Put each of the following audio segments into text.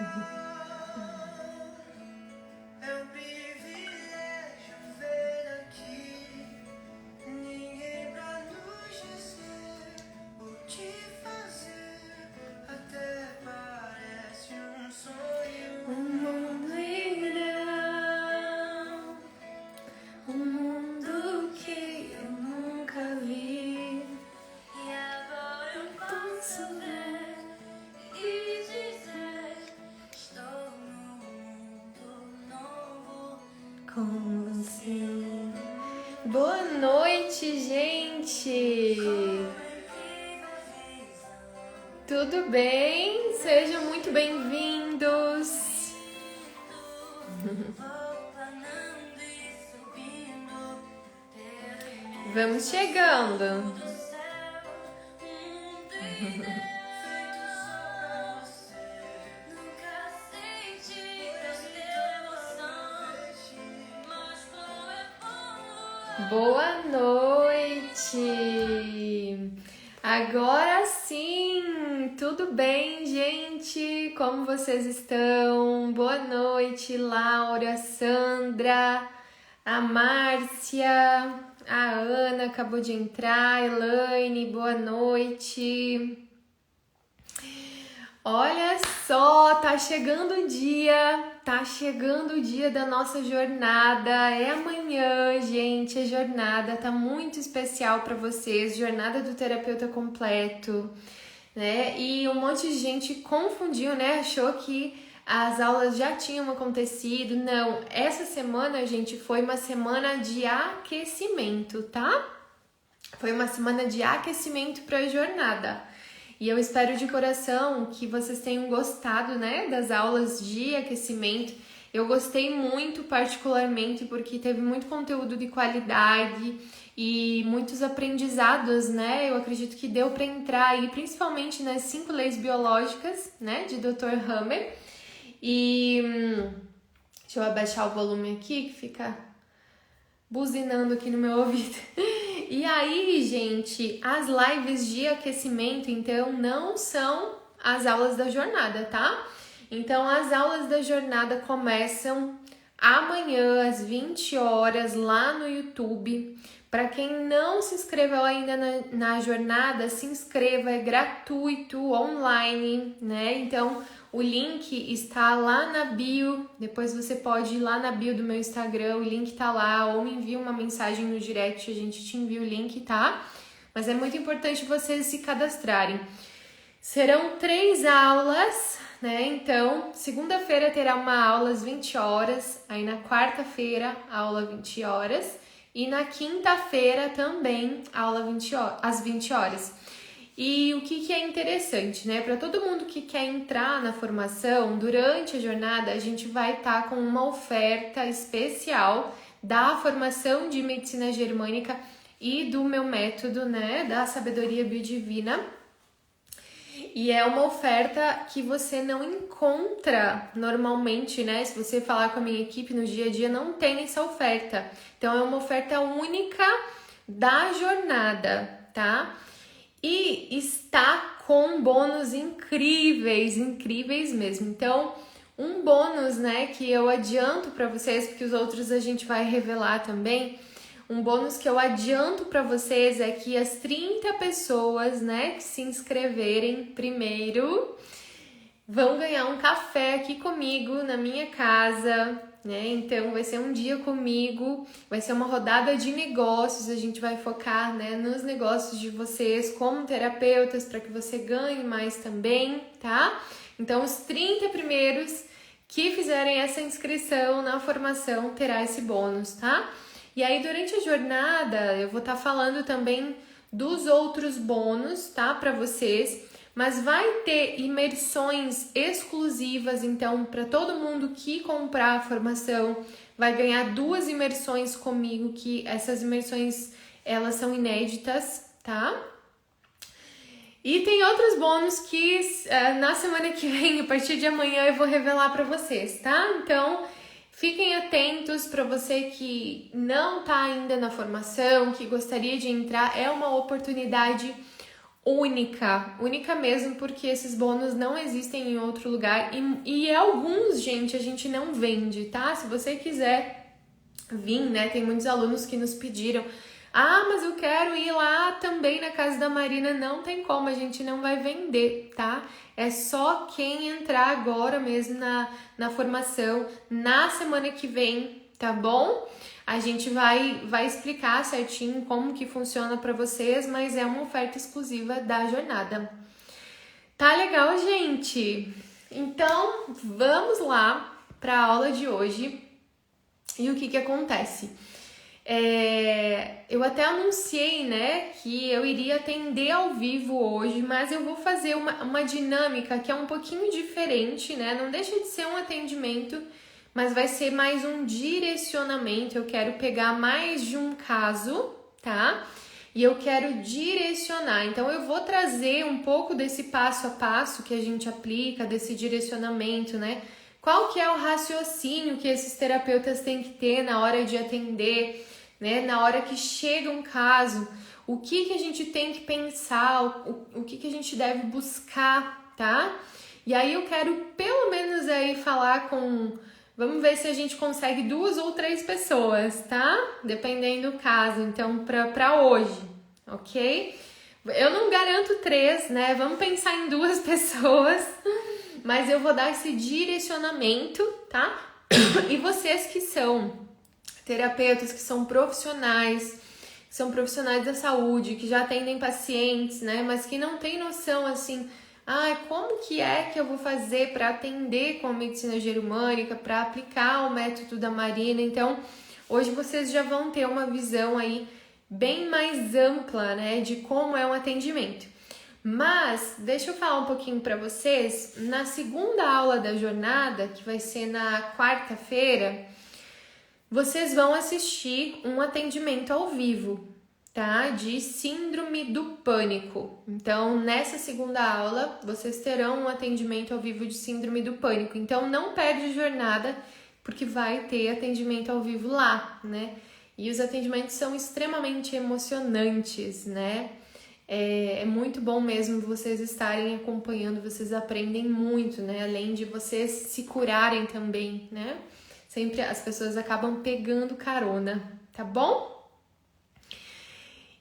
É um privilégio ver aqui. Ninguém pra nos dizer o que fazer. Até parece um sonho. Um mundo ideal. Um mundo que eu nunca vi. E agora eu posso ver e dizer: estou num mundo novo com você. Boa noite, gente! Tudo bem? Sejam muito bem-vindos! Vamos chegando! Boa noite! Agora sim! Tudo bem, gente? Como vocês estão? Boa noite, Laura, Sandra, a Márcia, a Ana acabou de entrar, Elaine, boa noite! Olha só, tá chegando o dia da nossa jornada, é amanhã, gente, a jornada tá muito especial para vocês, jornada do terapeuta completo, né? E um monte de gente confundiu, né? Achou que as aulas já tinham acontecido. Não, essa semana, gente, foi uma semana de aquecimento, tá? Foi uma semana de aquecimento para a jornada. E eu espero de coração que vocês tenham gostado, né, das aulas de aquecimento. Eu gostei muito, particularmente, porque teve muito conteúdo de qualidade e muitos aprendizados, né? Eu acredito que deu para entrar aí, principalmente nas 5 leis biológicas, né, de Dr. Hammer. E deixa eu abaixar o volume aqui, que fica buzinando aqui no meu ouvido. E aí, gente, as lives de aquecimento, então, não são as aulas da jornada, tá? Então, as aulas da jornada começam amanhã, às 20 horas, lá no YouTube. Para quem não se inscreveu ainda na jornada, se inscreva, é gratuito, online, né? Então, o link está lá na bio, depois você pode ir lá na bio do meu Instagram, o link tá lá, ou me envia uma mensagem no direct, a gente te envia o link, tá? Mas é muito importante vocês se cadastrarem. Serão 3 aulas, né? Então, segunda-feira terá uma aula às 20 horas, aí na quarta-feira, aula 20 horas, e na quinta-feira também, aula às 20 horas. E o que é interessante, né? Para todo mundo que quer entrar na formação, durante a jornada, a gente vai estar com uma oferta especial da formação de medicina germânica e do meu método, né? Da sabedoria biodivina. E é uma oferta que você não encontra normalmente, né? Se você falar com a minha equipe no dia a dia, não tem essa oferta. Então, é uma oferta única da jornada, tá? E está com bônus incríveis mesmo. Então, um bônus, né, que eu adianto para vocês, porque os outros a gente vai revelar também. Um bônus que eu adianto para vocês é que as 30 pessoas, né, que se inscreverem primeiro vão ganhar um café aqui comigo na minha casa, né? Então vai ser um dia comigo, vai ser uma rodada de negócios, a gente vai focar, né, nos negócios de vocês como terapeutas para que você ganhe mais também, tá? Então os 30 primeiros que fizerem essa inscrição na formação terá esse bônus, tá? E aí durante a jornada eu vou estar falando também dos outros bônus, tá, para vocês. Mas vai ter imersões exclusivas, então, para todo mundo que comprar a formação, vai ganhar 2 imersões comigo, que essas imersões, elas são inéditas, tá? E tem outros bônus que na semana que vem, a partir de amanhã, eu vou revelar para vocês, tá? Então, fiquem atentos. Para você que não tá ainda na formação, que gostaria de entrar, é uma oportunidade única, única mesmo, porque esses bônus não existem em outro lugar e alguns, gente, a gente não vende, tá? Se você quiser vir, né, tem muitos alunos que nos pediram, mas eu quero ir lá também na casa da Marina. Não tem como, a gente não vai vender, tá? É só quem entrar agora mesmo na formação, na semana que vem, tá bom? A gente vai explicar certinho como que funciona para vocês, mas é uma oferta exclusiva da jornada. Tá legal, gente? Então, vamos lá para a aula de hoje. E o que acontece? Eu até anunciei, né, que eu iria atender ao vivo hoje, mas eu vou fazer uma dinâmica que é um pouquinho diferente, né? Não deixa de ser um atendimento, mas vai ser mais um direcionamento. Eu quero pegar mais de um caso, tá? E eu quero direcionar. Então, eu vou trazer um pouco desse passo a passo que a gente aplica, desse direcionamento, né? Qual que é o raciocínio que esses terapeutas têm que ter na hora de atender, né? Na hora que chega um caso, o que a gente tem que pensar, o que a gente deve buscar, tá? E aí eu quero pelo menos aí falar com... Vamos ver se a gente consegue 2 ou 3 pessoas, tá? Dependendo do caso, então, pra hoje, ok? Eu não garanto 3, né? Vamos pensar em 2 pessoas, mas eu vou dar esse direcionamento, tá? E vocês que são terapeutas, que são profissionais da saúde, que já atendem pacientes, né? Mas que não tem noção, assim, como que é que eu vou fazer para atender com a medicina germânica, para aplicar o método da Marina. Então, hoje vocês já vão ter uma visão aí bem mais ampla, né, de como é um atendimento. Mas, deixa eu falar um pouquinho para vocês, na segunda aula da jornada, que vai ser na quarta-feira, vocês vão assistir um atendimento ao vivo, tá? De síndrome do pânico. Então, nessa segunda aula, vocês terão um atendimento ao vivo de síndrome do pânico. Então, não perde a jornada, porque vai ter atendimento ao vivo lá, né? E os atendimentos são extremamente emocionantes, né? É muito bom mesmo vocês estarem acompanhando, vocês aprendem muito, né? Além de vocês se curarem também, né? Sempre as pessoas acabam pegando carona, tá bom?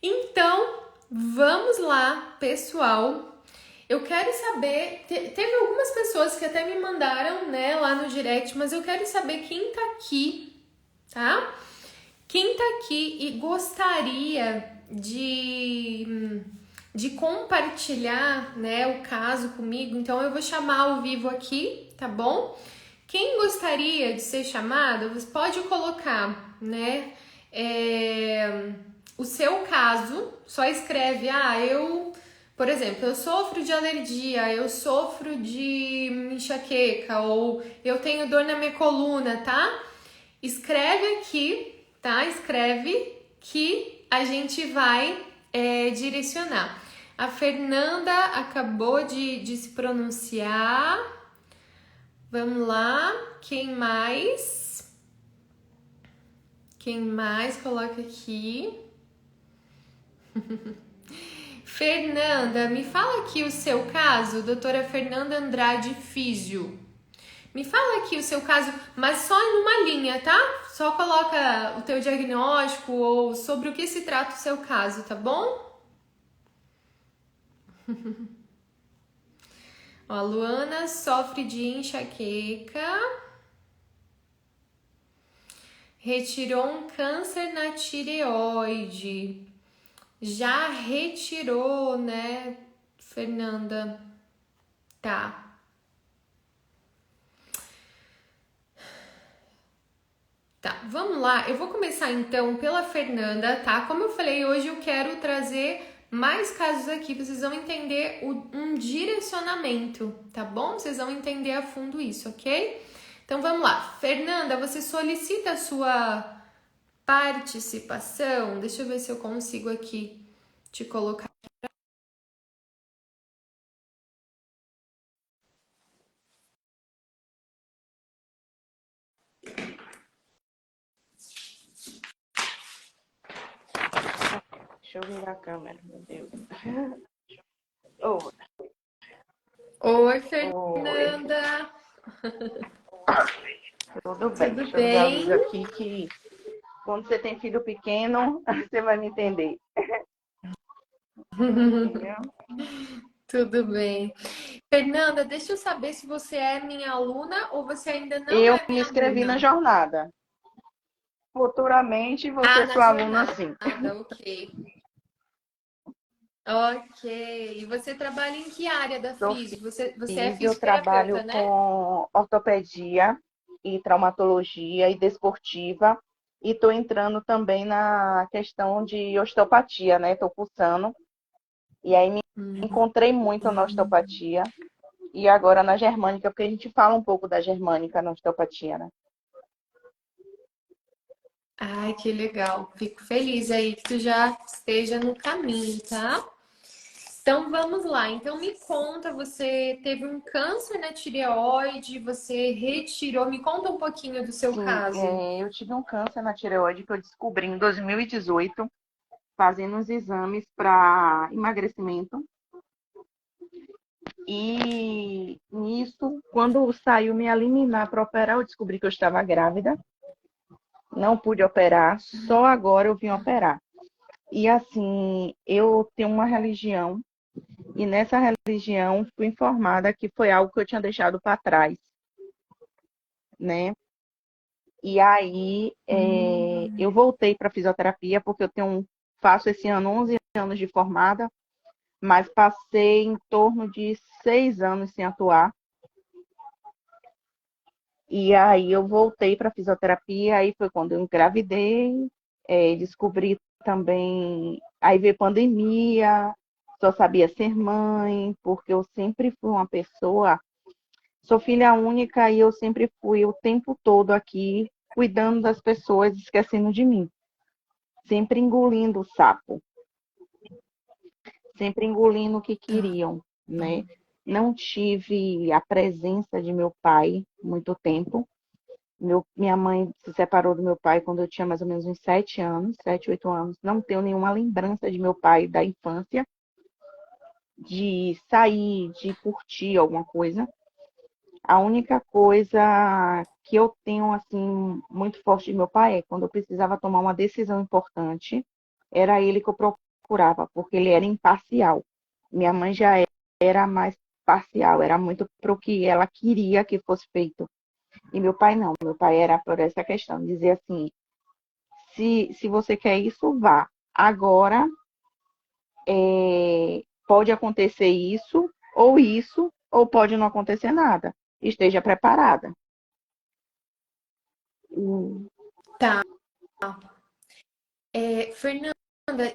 Então, vamos lá, pessoal. Eu quero saber, teve algumas pessoas que até me mandaram, né, lá no direct, mas eu quero saber quem tá aqui, tá? Quem tá aqui e gostaria de compartilhar, né, o caso comigo. Então, eu vou chamar ao vivo aqui, tá bom? Quem gostaria de ser chamado, você pode colocar, né, o seu caso, só escreve, por exemplo, eu sofro de alergia, eu sofro de enxaqueca, ou eu tenho dor na minha coluna, tá? Escreve aqui, tá? Escreve que a gente vai direcionar. A Fernanda acabou de se pronunciar. Vamos lá, quem mais? Quem mais? Coloca aqui. Fernanda, me fala aqui o seu caso, doutora Fernanda Andrade Físio. Me fala aqui o seu caso, mas só em uma linha, tá? Só coloca o teu diagnóstico ou sobre o que se trata o seu caso, tá bom? Ó, a Luana sofre de enxaqueca. Retirou um câncer na tireoide. Já retirou, né, Fernanda? Tá. Tá, vamos lá. Eu vou começar então pela Fernanda, tá? Como eu falei, hoje eu quero trazer mais casos aqui, vocês vão entender um direcionamento, tá bom? Vocês vão entender a fundo isso, ok? Então vamos lá. Fernanda, você solicita a sua participação? Deixa eu ver se eu consigo aqui te colocar. Deixa eu virar a câmera, meu Deus. Oh, Oi, oi, Fernanda. tudo bem. Tudo Deixa eu já bem? aviso aqui que quando você tem filho pequeno, você vai me entender. Viu? Tudo bem. Fernanda, deixa eu saber se você é minha aluna ou você ainda não Eu é me minha inscrevi na aluna. jornada. Futuramente você Ah, é na sua aluna, jornada, sim. ok. Ok. E você trabalha em que área da Sou FIS? Você é eu fisioterapeuta, trabalho né? com ortopedia e traumatologia e desportiva. E estou entrando também na questão de osteopatia, né? Estou cursando. E aí me Hum. encontrei muito na osteopatia. E agora na germânica, porque a gente fala um pouco da germânica na osteopatia, né? Ai, que legal. Fico feliz aí que tu já esteja no caminho, tá? Então vamos lá. Então me conta, você teve um câncer na tireoide, você retirou. Me conta um pouquinho do seu Sim, caso. eu tive um câncer na tireoide que eu descobri em 2018, fazendo uns exames para emagrecimento. E nisso, quando saiu minha liminar para operar, eu descobri que eu estava grávida. Não pude operar, só agora eu vim operar. E assim, eu tenho uma religião, e nessa religião fui informada que foi algo que eu tinha deixado para trás, né? E aí eu voltei para fisioterapia, porque faço esse ano 11 anos de formada, mas passei em torno de 6 anos sem atuar. E aí eu voltei para fisioterapia, aí foi quando eu engravidei, descobri também, aí veio pandemia, só sabia ser mãe, porque eu sempre fui uma pessoa, sou filha única e eu sempre fui o tempo todo aqui cuidando das pessoas, esquecendo de mim, sempre engolindo o sapo, sempre engolindo o que Tá. queriam, né? Não tive a presença de meu pai muito tempo. Minha mãe se separou do meu pai quando eu tinha mais ou menos uns 7 anos, 7, 8 anos. Não tenho nenhuma lembrança de meu pai da infância, de sair, de curtir alguma coisa. A única coisa que eu tenho, assim, muito forte de meu pai é quando eu precisava tomar uma decisão importante, era ele que eu procurava, porque ele era imparcial. Minha mãe já era mais parcial, era muito para o que ela queria que fosse feito. E meu pai não, meu pai era por essa questão, dizer assim, se você quer isso, vá. Agora, pode acontecer isso, ou pode não acontecer nada. Esteja preparada. Hum. Tá. Fernanda,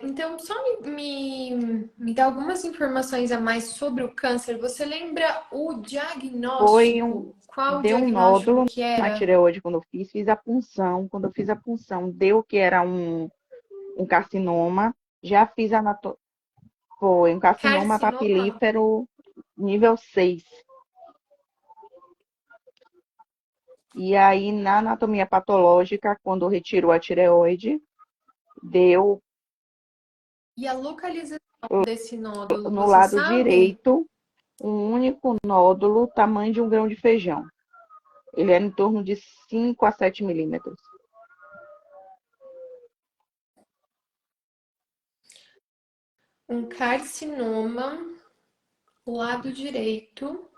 então só me dá algumas informações a mais sobre o câncer. Você lembra o diagnóstico? Qual o Deu um diagnóstico nódulo que na era? tireoide quando eu fiz a punção. Quando eu fiz a punção, deu que era um carcinoma. Já fiz foi um carcinoma Carcinoma? papilífero nível 6. E aí, na anatomia patológica, quando retirou a tireoide, deu E a localização desse nódulo, no você lado sabe? direito um único nódulo, tamanho de um grão de feijão. Ele era em torno de 5 a 7 milímetros. Um carcinoma, lado direito.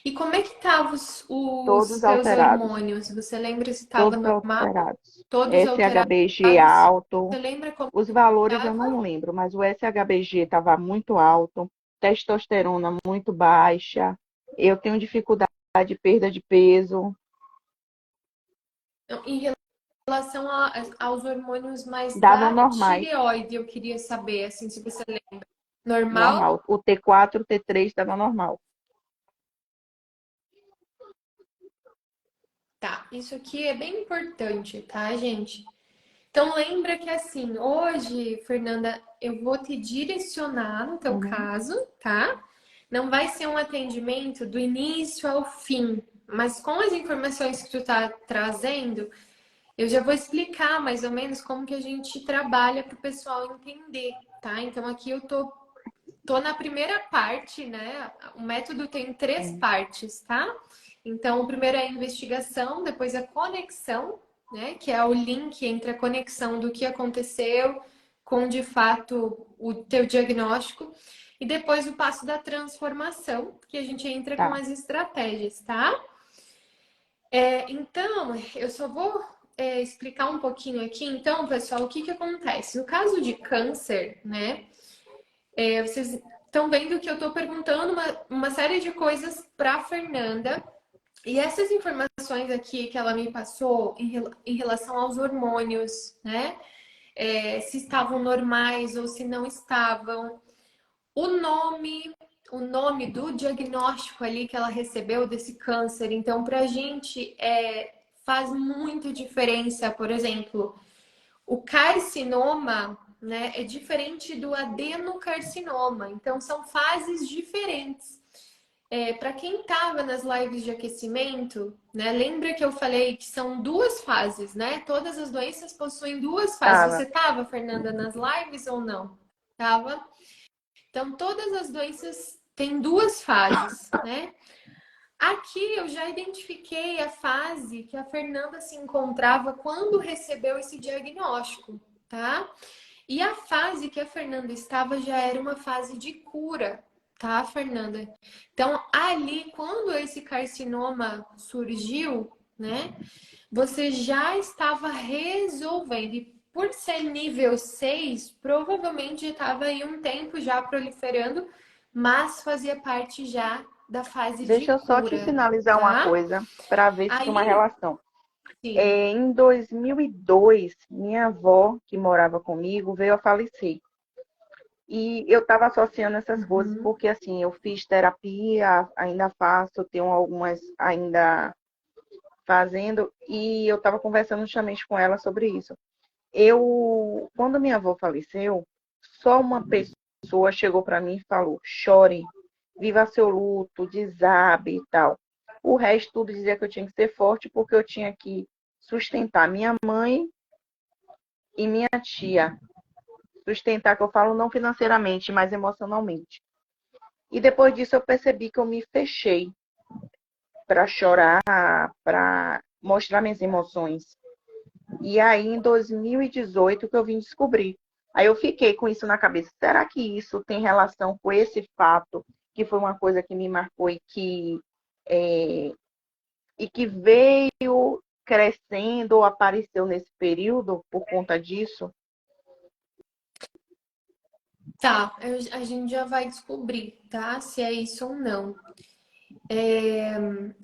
E como é que estavam os Todos teus alterados. hormônios? Você lembra se estava Todos normal? alterados. Todos alterados? SHBG alto. Você lembra como Os valores eu estava? não lembro, mas o SHBG estava muito alto. Testosterona muito baixa. Eu tenho dificuldade de perda de peso. Em relação aos hormônios mais Davam da normais. tireoide, eu queria saber, assim, se você lembra. Normal? Normal. O T4, o T3 estava normal. Tá, isso aqui é bem importante, tá, gente? Então lembra que assim, hoje, Fernanda, eu vou te direcionar no teu Uhum. caso, tá? Não vai ser um atendimento do início ao fim, mas com as informações que tu tá trazendo, eu já vou explicar mais ou menos como que a gente trabalha para o pessoal entender, tá? Então aqui eu tô tô na primeira parte, né? O método tem 3 Sim, partes, tá? Então, o primeiro é a investigação, depois a conexão, né? Que é o link entre a conexão do que aconteceu com, de fato, o teu diagnóstico. E depois o passo da transformação, que a gente entra com tá. as estratégias, tá? Então, eu só vou explicar um pouquinho aqui. Então, pessoal, o que que acontece? No caso de câncer, né? Vocês estão vendo que eu estou perguntando uma série de coisas para Fernanda. E essas informações aqui que ela me passou em relação aos hormônios, né? Se estavam normais ou se não estavam. O nome, o nome do diagnóstico ali que ela recebeu desse câncer. Então, para a gente faz muita diferença. Por exemplo, o carcinoma, né, é diferente do adenocarcinoma. Então, são fases diferentes. Para quem estava nas lives de aquecimento, né, lembra que eu falei que são 2 fases, né? Todas as doenças possuem 2 fases. Você Tava. estava, Fernanda, nas lives ou não? Tava. Então, todas as doenças têm 2 fases, né? Aqui eu já identifiquei a fase que a Fernanda se encontrava quando recebeu esse diagnóstico, tá? E a fase que a Fernanda estava já era uma fase de cura, tá, Fernanda? Então, ali, quando esse carcinoma surgiu, né, você já estava resolvendo. E por ser nível 6, provavelmente estava aí um tempo já proliferando, mas fazia parte já da fase de Deixa eu só te cura, finalizar uma tá? coisa para ver se tem uma Aí, relação. sim. Em 2002, minha avó, que morava comigo, veio a falecer. E eu estava associando essas coisas Uhum. porque, assim, eu fiz terapia, ainda faço, tenho algumas ainda fazendo, e eu estava conversando justamente com ela sobre isso. Quando minha avó faleceu, só uma pessoa chegou para mim e falou: chore, viva seu luto, desabe e tal. O resto tudo dizia que eu tinha que ser forte porque eu tinha que sustentar minha mãe e minha tia. Sustentar, que eu falo não financeiramente, mas emocionalmente. E depois disso eu percebi que eu me fechei para chorar, para mostrar minhas emoções. E aí, em 2018, que eu vim descobrir. Aí eu fiquei com isso na cabeça. Será que isso tem relação com esse fato, que foi uma coisa que me marcou é, e que veio crescendo ou apareceu nesse período por conta disso? Tá, a gente já vai descobrir, tá? Se é isso ou não.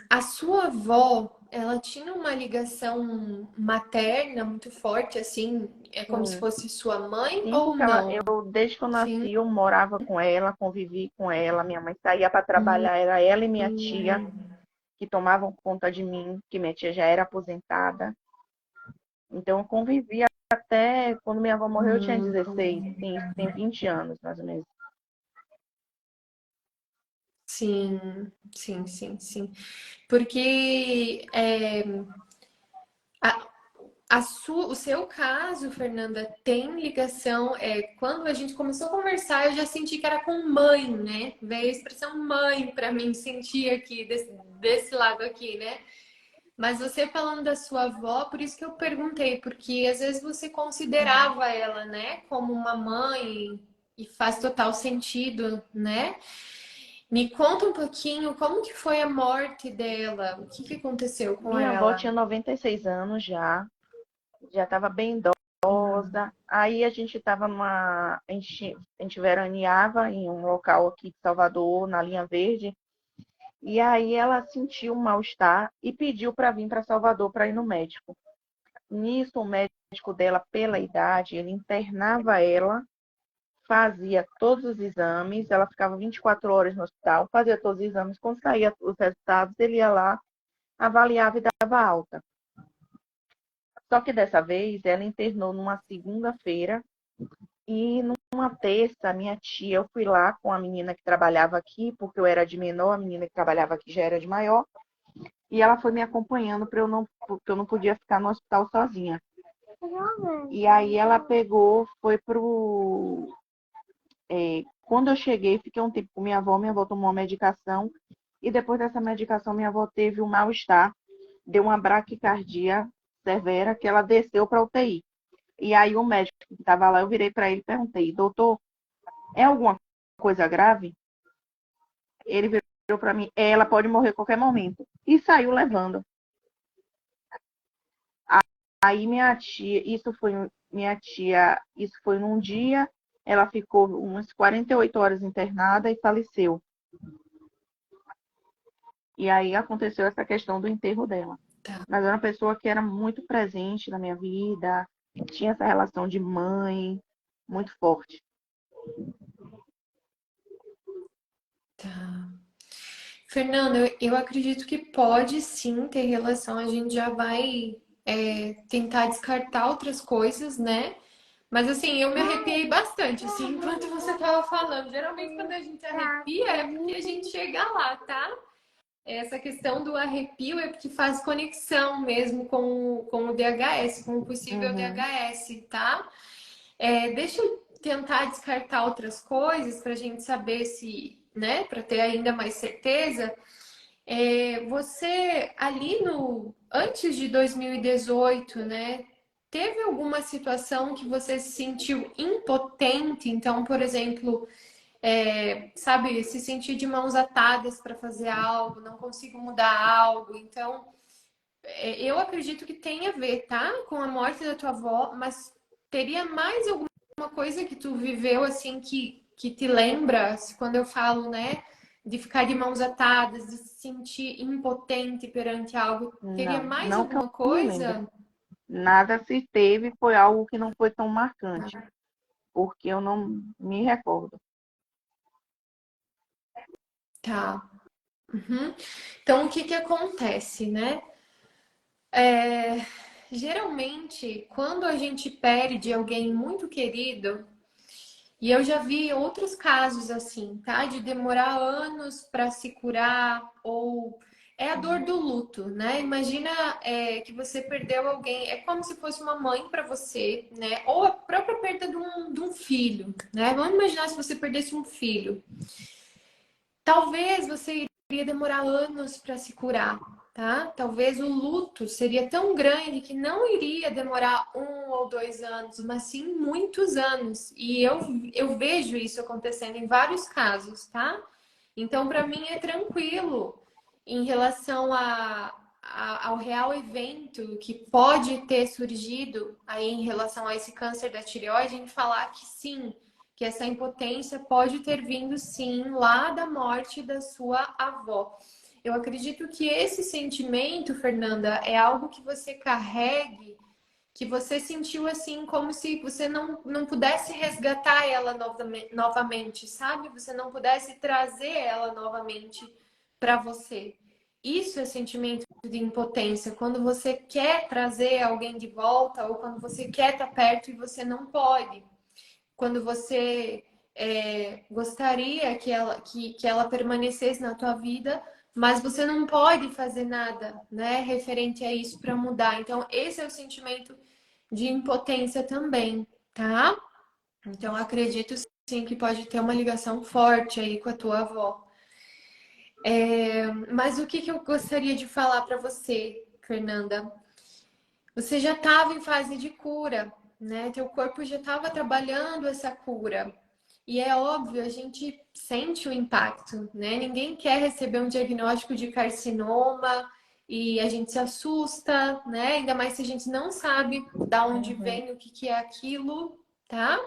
A sua avó, ela tinha uma ligação materna muito forte, assim, é como se Sim, fosse sua mãe sim, ou porque não? desde que eu Sim. nasci, eu morava com ela, convivi com ela. Minha mãe saía para Hum, trabalhar, era ela e minha tia que tomavam conta de mim, que minha tia já era aposentada. Então, eu convivi até quando minha avó morreu, eu tinha 16. Tem 20 anos, mais ou menos. sim, sim, sim, sim. Porque a, o seu caso, Fernanda, tem ligação. Quando a gente começou a conversar, eu já senti que era com mãe, né? Veio a expressão mãe para mim sentir aqui, desse lado aqui, né? Mas você falando da sua avó, por isso que eu perguntei, porque às vezes você considerava ela, né, como uma mãe e faz total sentido, né? Me conta um pouquinho como que foi a morte dela, o que que aconteceu com Minha avó ela? tinha 96 anos já estava bem idosa. Aí a gente estava a gente veraneava em um local aqui de Salvador, na linha verde. E aí ela sentiu um mal-estar e pediu para vir para Salvador para ir no médico. Nisso, o médico dela, pela idade, ele internava ela, fazia todos os exames, ela ficava 24 horas no hospital, fazia todos os exames. Quando saía os resultados, ele ia lá, avaliava e dava alta. Só que dessa vez ela internou numa segunda-feira e numa terça, minha tia, eu fui lá com a menina que trabalhava aqui, porque eu era de menor, a menina que trabalhava aqui já era de maior, e ela foi me acompanhando porque eu não podia ficar no hospital sozinha. E aí ela pegou, foi Quando eu cheguei, fiquei um tempo com minha avó tomou uma medicação, e depois dessa medicação, minha avó teve um mal-estar, deu uma braquicardia severa, que ela desceu para UTI. E aí o médico que estava lá, eu virei para ele e perguntei, doutor, é alguma coisa grave? Ele virou para mim, ela pode morrer a qualquer momento. E saiu levando. Aí isso foi num dia, ela ficou umas 48 horas internada e faleceu. E aí aconteceu essa questão do enterro dela. Tá. Mas era uma pessoa que era muito presente na minha vida, tinha essa relação de mãe muito forte. Tá. Fernanda, eu acredito que pode sim ter relação. A gente já vai tentar descartar outras coisas, né? Mas assim, eu me arrepiei bastante, assim, enquanto você tava falando. Geralmente, quando a gente arrepia, é porque a gente chega lá, tá? Essa questão do arrepio é porque faz conexão mesmo com o DHS, com o possível Uhum. DHS, tá? Deixa eu tentar descartar outras coisas para a gente saber se, né, para ter ainda mais certeza. Você ali no antes de 2018, né, teve alguma situação que você se sentiu impotente? Então, por exemplo, sabe, se sentir de mãos atadas para fazer algo, não consigo mudar algo. Então, eu acredito que tem a ver, tá? Com a morte da tua avó, mas teria mais alguma coisa que tu viveu assim que te lembra, quando eu falo, né, de ficar de mãos atadas, de se sentir impotente perante algo? Teria Não, mais não que eu alguma me lembre. coisa? Nada se teve, foi algo que não foi tão marcante, porque eu não me recordo. Tá. Uhum. Então, o que que acontece, né? Geralmente, quando a gente perde alguém muito querido, e eu já vi outros casos assim, tá? De demorar anos para se curar, ou é a dor do luto, né? Imagina que você perdeu alguém, é como se fosse uma mãe para você, né? Ou a própria perda de um filho, né? Vamos imaginar se você perdesse um filho. Talvez você iria demorar anos para se curar, tá? Talvez o luto seria tão grande que não iria demorar 1 ou 2 anos, mas sim muitos anos. E eu vejo isso acontecendo em vários casos, tá? Então, para mim é tranquilo em relação ao real evento que pode ter surgido aí em relação a esse câncer da tireoide, em falar que sim, que essa impotência pode ter vindo sim lá da morte da sua avó. Eu acredito que esse sentimento, Fernanda, é algo que você carregue, que você sentiu assim como se você não pudesse resgatar ela novamente, sabe? Você não pudesse trazer ela novamente para você. Isso é sentimento de impotência, quando você quer trazer alguém de volta ou quando você quer estar perto e você não pode, quando você gostaria que ela permanecesse na tua vida, mas você não pode fazer nada, né, referente a isso para mudar. Então, esse é o sentimento de impotência também, tá? Então, acredito sim que pode ter uma ligação forte aí com a tua avó. Mas o que que eu gostaria de falar para você, Fernanda? Você já estava em fase de cura, né? Teu corpo já estava trabalhando essa cura. E é óbvio, a gente sente o impacto, né? Ninguém quer receber um diagnóstico de carcinoma e a gente se assusta, né? Ainda mais se a gente não sabe da onde Uhum. vem, o que que é aquilo, tá?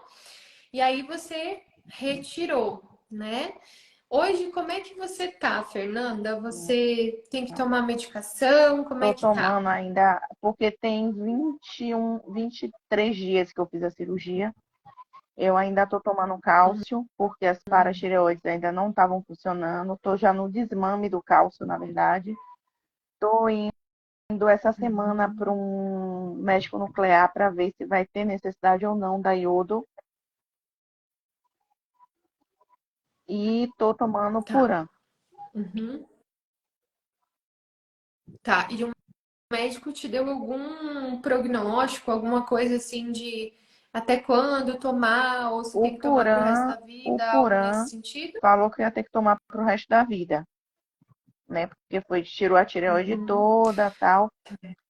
E aí você retirou, né? Hoje, como é que você tá, Fernanda? Você tem que tomar medicação? Como é Tô que tá? tomando ainda, porque tem 23 dias que eu fiz a cirurgia. Eu ainda tô tomando cálcio, porque as paratireoides ainda não estavam funcionando. Tô já no desmame do cálcio, na verdade. Tô indo essa semana para um médico nuclear para ver se vai ter necessidade ou não da iodo. E tô tomando Tá. Puran. Uhum. Tá. E o médico te deu algum prognóstico, alguma coisa assim de até quando tomar, ou se tem O que tomar pro resto Puran, da o vida, algo nesse Puran sentido? falou que ia ter que tomar pro resto da vida, né? Porque tirou a tireoide Uhum. toda, tal.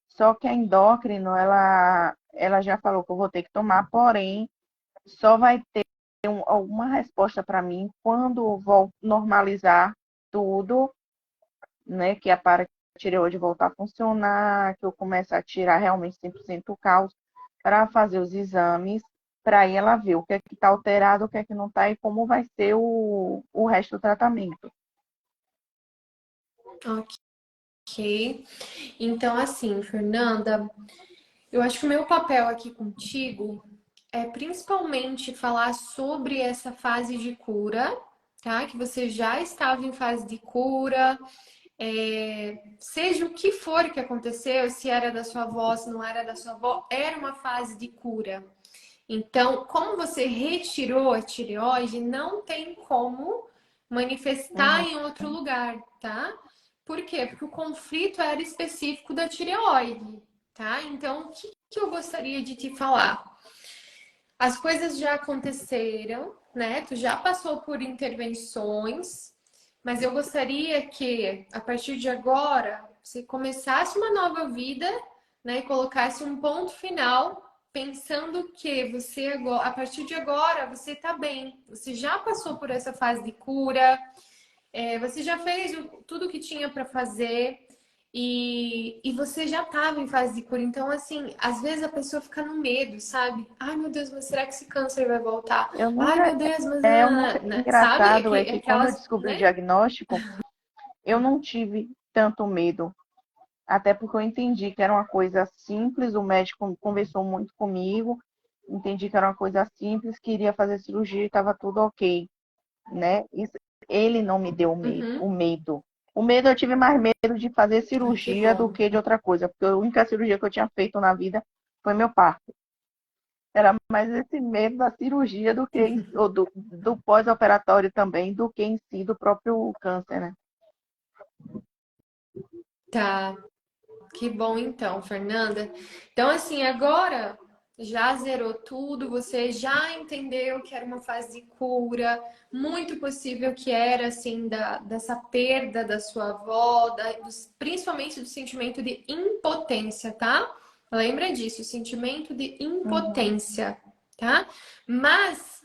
Só que a endócrino, ela já falou que eu vou ter que tomar, porém, só vai ter alguma resposta para mim quando normalizar tudo, né? Que a paratireoide voltar a funcionar, que eu comece a tirar realmente 100% o cálcio, para fazer os exames, para aí ela ver o que é que está alterado, o que é que não está e como vai ser o resto do tratamento. Ok. Então, assim, Fernanda, eu acho que o meu papel aqui contigo é principalmente falar sobre essa fase de cura, tá? Que você já estava em fase de cura, seja o que for que aconteceu, se era da sua avó, se não era da sua avó, era uma fase de cura. Então, como você retirou a tireoide, não tem como manifestar Uhum. em outro lugar, tá? Por quê? Porque o conflito era específico da tireoide, tá? Então, o que eu gostaria de te falar? As coisas já aconteceram, né? Tu já passou por intervenções, mas eu gostaria que, a partir de agora, você começasse uma nova vida, né? E colocasse um ponto final, pensando que você agora, a partir de agora, você tá bem. Você já passou por essa fase de cura, você já fez tudo o que tinha para fazer. E você já estava em fase de cura. Então, assim, às vezes a pessoa fica no medo, sabe? Ai, meu Deus, mas será que esse câncer vai voltar? Eu Ai, nunca, meu Deus, mas eu nunca, sabe? engraçado é que quando eu Aquelas, descobri o né? diagnóstico, eu não tive tanto medo, até porque eu entendi que era uma coisa simples, o médico conversou muito comigo, entendi que era uma coisa simples, queria fazer cirurgia e estava tudo ok, né? Ele não me deu o Uhum, medo. O medo eu tive mais medo de fazer ai, que cirurgia do bom. que de outra coisa, porque a única cirurgia que eu tinha feito na vida foi meu parto. Era mais esse medo da cirurgia do que ou do pós-operatório também, do que em si do próprio câncer, né? Tá, que bom então, Fernanda. Então, assim, agora já zerou tudo, você já entendeu que era uma fase de cura, muito possível que era, assim, dessa perda da sua avó, principalmente do sentimento de impotência, tá? Lembra disso, o sentimento de Uhum. impotência, tá? Mas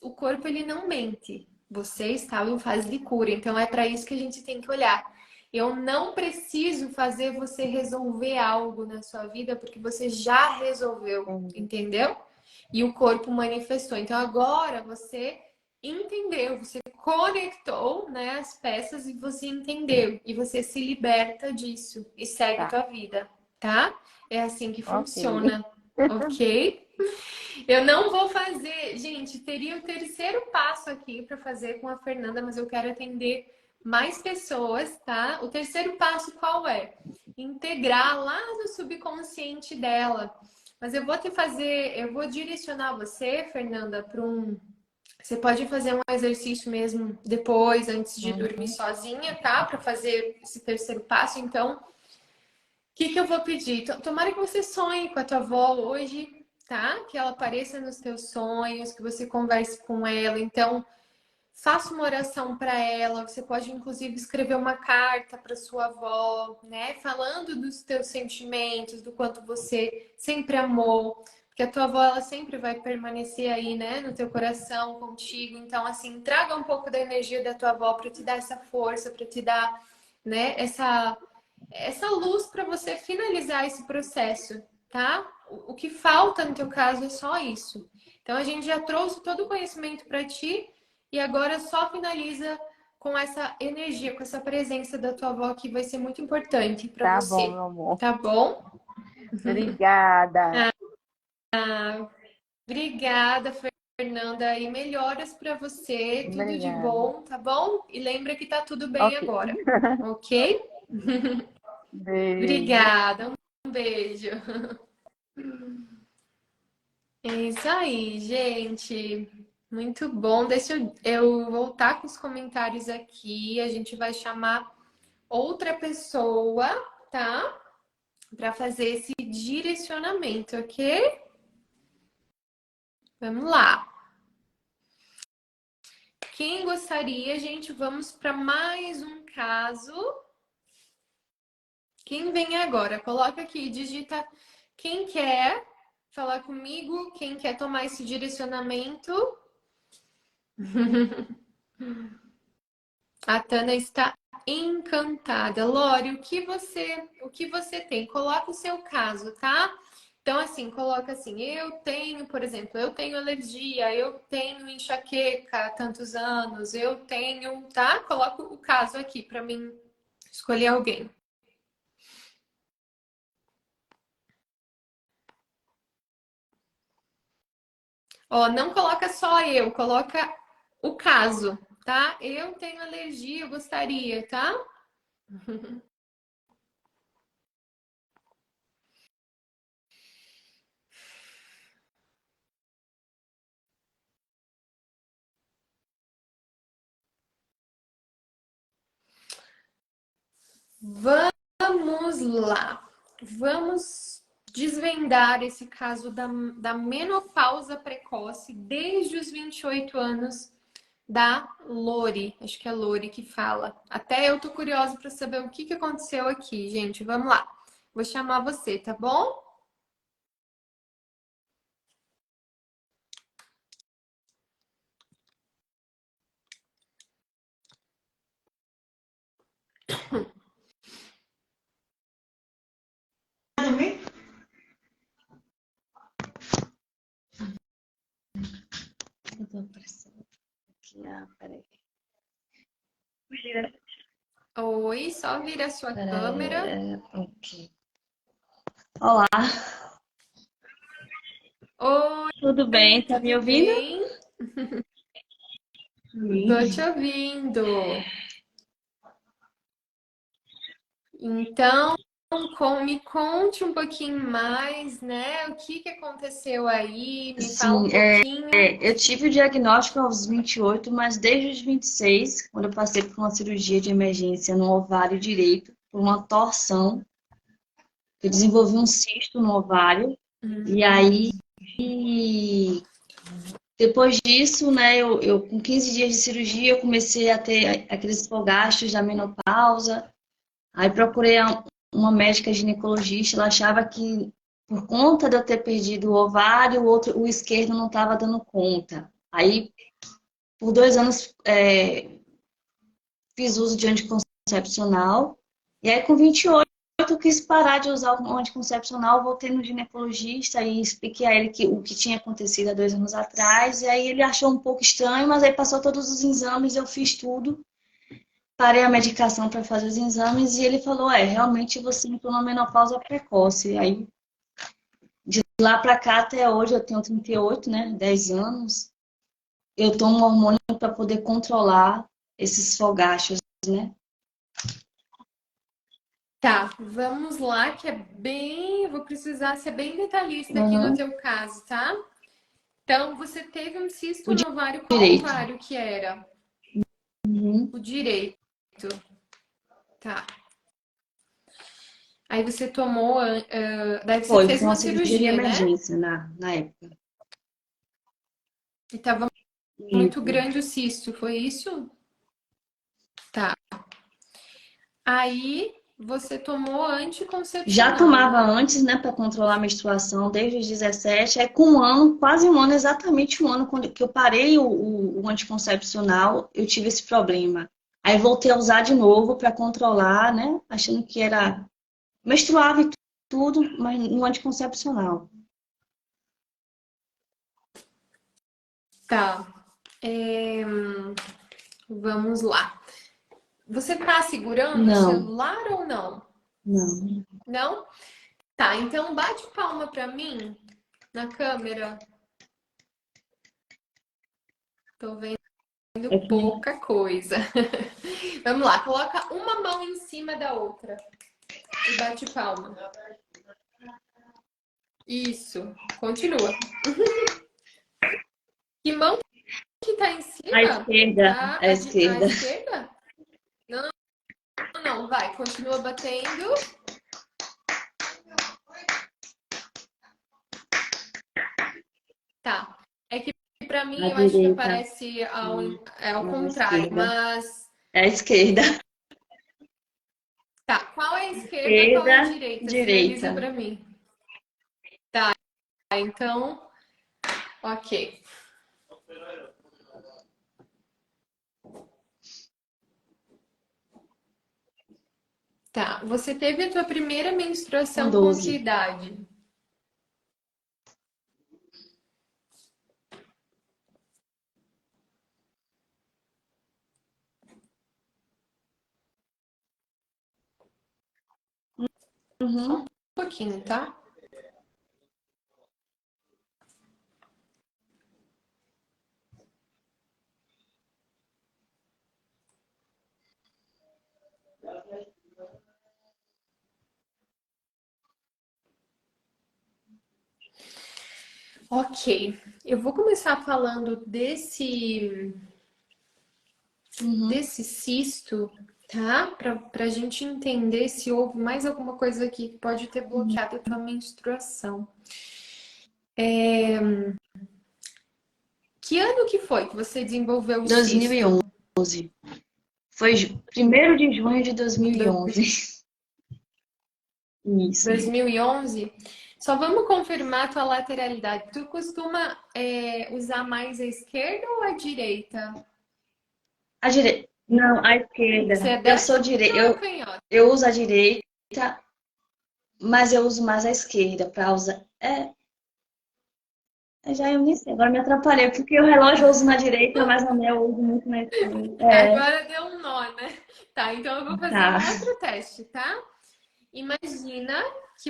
o corpo, ele não mente. Você estava em fase de cura, então é para isso que a gente tem que olhar. Eu não preciso fazer você resolver algo na sua vida porque você já resolveu, Entendi. entendeu? E o corpo manifestou. Então agora você entendeu, você conectou, né, as peças e você entendeu e você se liberta disso e segue Tá, tua vida, tá? É assim que ok. funciona, ok? Eu não vou fazer, gente, teria o terceiro passo aqui para fazer com a Fernanda, mas eu quero atender mais pessoas, tá? O terceiro passo qual é? Integrar lá no subconsciente dela. Mas eu vou te fazer, eu vou direcionar você, Fernanda, para um. Você pode fazer um exercício mesmo depois, antes de dormir Uhum. sozinha, tá? Para fazer esse terceiro passo. Então, que eu vou pedir? Tomara que você sonhe com a tua avó hoje, tá? Que ela apareça nos teus sonhos, que você converse com ela. Então, faça uma oração para ela. Você pode, inclusive, escrever uma carta para sua avó, né? Falando dos teus sentimentos, do quanto você sempre amou. Porque a tua avó, ela sempre vai permanecer aí, né? No teu coração, contigo. Então, assim, traga um pouco da energia da tua avó para te dar essa força, para te dar, né? Essa luz para você finalizar esse processo, tá? O que falta no teu caso é só isso. Então a gente já trouxe todo o conhecimento para ti e agora só finaliza com essa energia, com essa presença da tua avó que vai ser muito importante para Tá bom, você, meu amor. tá bom? Obrigada. Obrigada, Fernanda, e melhoras para você, tudo de Obrigada. bom, tá bom? E lembra que tá tudo bem Ok. agora, ok? Beijo. Obrigada, um beijo. É isso aí, gente. Muito bom. Deixa eu voltar com os comentários aqui. A gente vai chamar outra pessoa, tá? Para fazer esse direcionamento, ok? Vamos lá. Quem gostaria, gente? Vamos para mais um caso. Quem vem agora? Coloca aqui, digita quem quer falar comigo, quem quer tomar esse direcionamento. A Tana está encantada. Lore, o que você tem? Coloca o seu caso, tá? Então, assim, coloca assim, eu tenho, por exemplo, eu tenho alergia, eu tenho enxaqueca há tantos anos, eu tenho, tá? Coloca o caso aqui para mim escolher alguém. Ó, não coloca só eu, coloca o caso, tá? Eu tenho alergia, eu gostaria, tá? Vamos lá. Vamos desvendar esse caso da menopausa precoce desde os 28 anos da Lori. Acho que é a Lori que fala. Até eu tô curiosa para saber o que aconteceu aqui, gente. Vamos lá. Vou chamar você, tá bom? Eu tô aparecendo aqui, peraí. Oi, só vira a sua câmera. Ok. Olá, tudo bem? Oi, Tá me tudo ouvindo? bem? Tô Sim. te ouvindo. Então, me conte um pouquinho mais, né? O que aconteceu aí? Me fala um Sim, pouquinho. eu tive o diagnóstico aos 28, mas desde os 26, quando eu passei por uma cirurgia de emergência no ovário direito, por uma torção, eu desenvolvi um cisto no ovário, Hum. e aí, depois disso, né, eu com 15 dias de cirurgia, eu comecei a ter aqueles fogastos da menopausa. Aí procurei uma médica ginecologista, ela achava que por conta de eu ter perdido o ovário, o esquerdo não estava dando conta. Aí, por 2 anos, fiz uso de anticoncepcional. E aí, com 28, eu quis parar de usar o anticoncepcional, voltei no ginecologista e expliquei a ele o que tinha acontecido há 2 anos atrás. E aí ele achou um pouco estranho, mas aí passou todos os exames, eu fiz tudo. Parei a medicação para fazer os exames e ele falou, realmente você entrou numa menopausa precoce. Aí, de lá para cá até hoje, eu tenho 38, né, 10 anos, eu tomo hormônio para poder controlar esses fogachos, né? Tá, vamos lá, que é bem. Vou precisar ser bem detalhista aqui no Uhum. teu caso, tá? Então, você teve um cisto O no ovário, qual direito. ovário que era? Uhum. O direito. Tá. Aí você tomou. Daí você Foi fez uma uma cirurgia de cirurgia, né? emergência na época. E tava muito Isso. grande o cisto, foi isso? Tá. Aí você tomou Já anticoncepcional, tomava né? antes, né, para controlar a menstruação desde os 17. Aí, com um ano, quase um ano, exatamente um ano, quando que eu parei o anticoncepcional, eu tive esse problema. Aí, voltei a usar de novo para controlar, né, achando que era menstruava e tudo, mas no anticoncepcional. Tá. É, vamos lá. Você tá segurando o Não, celular ou não? não. Não? Tá, então bate palma pra mim na câmera. Tô vendo É que pouca coisa. Vamos lá, coloca uma mão em cima da outra e bate palma. Isso, continua. Que mão que tá em a cima? esquerda, Tá a a esquerda. esquerda? Não, não, vai, continua batendo. Tá. É pra mim, A eu acho que direita, aparece ao a contrário, esquerda. mas É a esquerda. tá. Qual é a esquerda, qual é a Esquerda, direita? Sinaliza direita. pra mim. Então, ok. Tá. Você teve a tua primeira Com menstruação com que 12. idade? Só um Uhum. pouquinho, tá? Ok. Eu vou começar falando Uhum. desse cisto, tá? Pra gente entender se houve mais alguma coisa aqui que pode ter bloqueado a tua menstruação. Que ano que foi que você desenvolveu o cisto? 2011. Foi 1º de junho de 2011. Isso. 2011? Só vamos confirmar a tua lateralidade. Tu costuma usar mais a esquerda ou a direita? A direita. Não, a Você esquerda. é Eu sou destro direita. ou canhoto? Eu uso a direita, mas eu uso mais a esquerda para usar. Já eu nem sei. Agora me atrapalhei, porque o relógio eu uso na direita, mas o meu eu uso muito na esquerda. Agora deu um nó, né? Tá, então eu vou fazer Tá. um outro teste, tá? Imagina que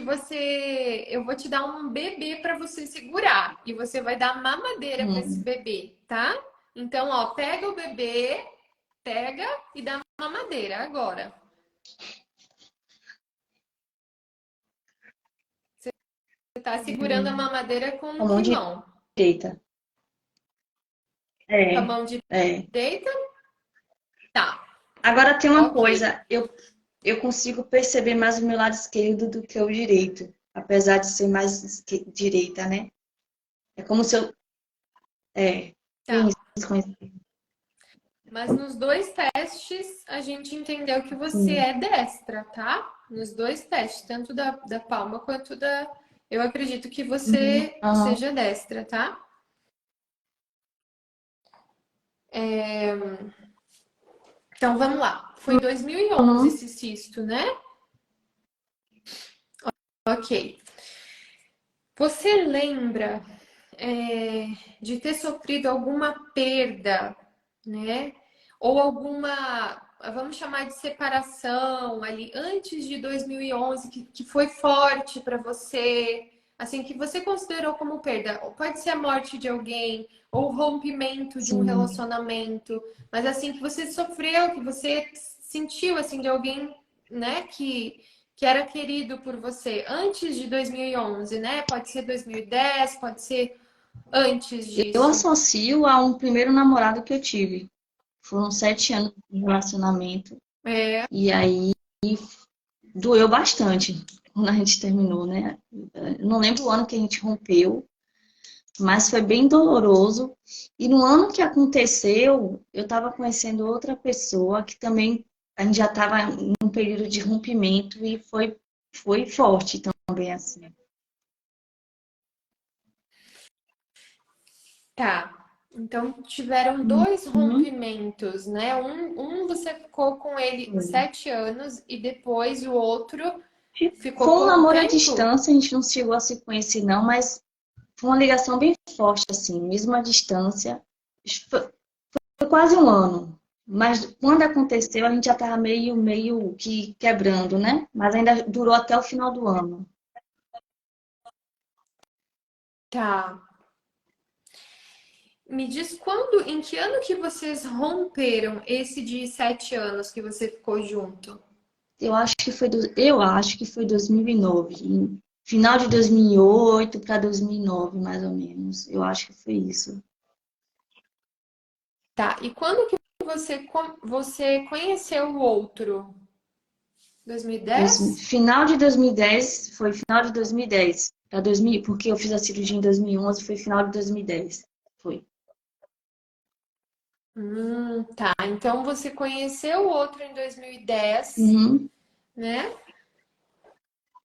eu vou te dar um bebê para você segurar e você vai dar mamadeira para esse Hum. bebê, tá? Então, ó, pega o bebê, pega e dá mamadeira agora. Você tá segurando a mamadeira Com a com mão que mão? direita. Com a É, mão é. direita? Tá, Agora tem uma ok. coisa, eu consigo perceber mais o meu lado esquerdo do que o direito, apesar de ser mais direita, né? É como se eu. Tem Tá. isso com isso. Mas nos dois testes a gente entendeu que você Sim. é destra, tá? Nos dois testes, tanto da palma quanto da. Eu acredito que Uhum. você Aham. seja destra, tá? Então vamos lá. Foi em 2011 Uhum. esse cisto, né? Ok. Você lembra de ter sofrido alguma perda, né? Ou alguma, vamos chamar de separação ali antes de 2011 que foi forte para você, assim que você considerou como perda? Pode ser a morte de alguém ou o rompimento de um Sim. relacionamento, mas assim que você sofreu, que você sentiu assim de alguém, né, que era querido por você antes de 2011, né? Pode ser 2010, pode ser antes Eu disso. associo a um primeiro namorado que eu tive. Foram 7 anos de relacionamento. É, E aí doeu bastante quando a gente terminou, né? Eu não lembro o ano que a gente rompeu, mas foi bem doloroso. E no ano que aconteceu, eu estava conhecendo outra pessoa que também a gente já estava em um período de rompimento e foi forte também, assim. tá. Então tiveram dois Uhum. rompimentos, né? Um você ficou com ele Foi. 7 anos e depois o outro ficou Foi um quanto namoro à tempo? distância, a gente não chegou a se conhecer, não, mas foi uma ligação bem forte, assim, mesmo à distância. Foi quase um ano. Mas quando aconteceu, a gente já estava meio que quebrando, né? Mas ainda durou até o final do ano. Tá. Me diz em que ano que vocês romperam esse de 7 anos que você ficou junto? Eu acho que foi 2009. Final de 2008 para 2009, mais ou menos. Eu acho que foi isso. Tá. E quando que você conheceu o outro? 2010? Final de 2010, foi final de 2010 para 2000, porque eu fiz a cirurgia em 2011, foi final de 2010. Foi. Tá. Então você conheceu o outro em 2010, Uhum, né?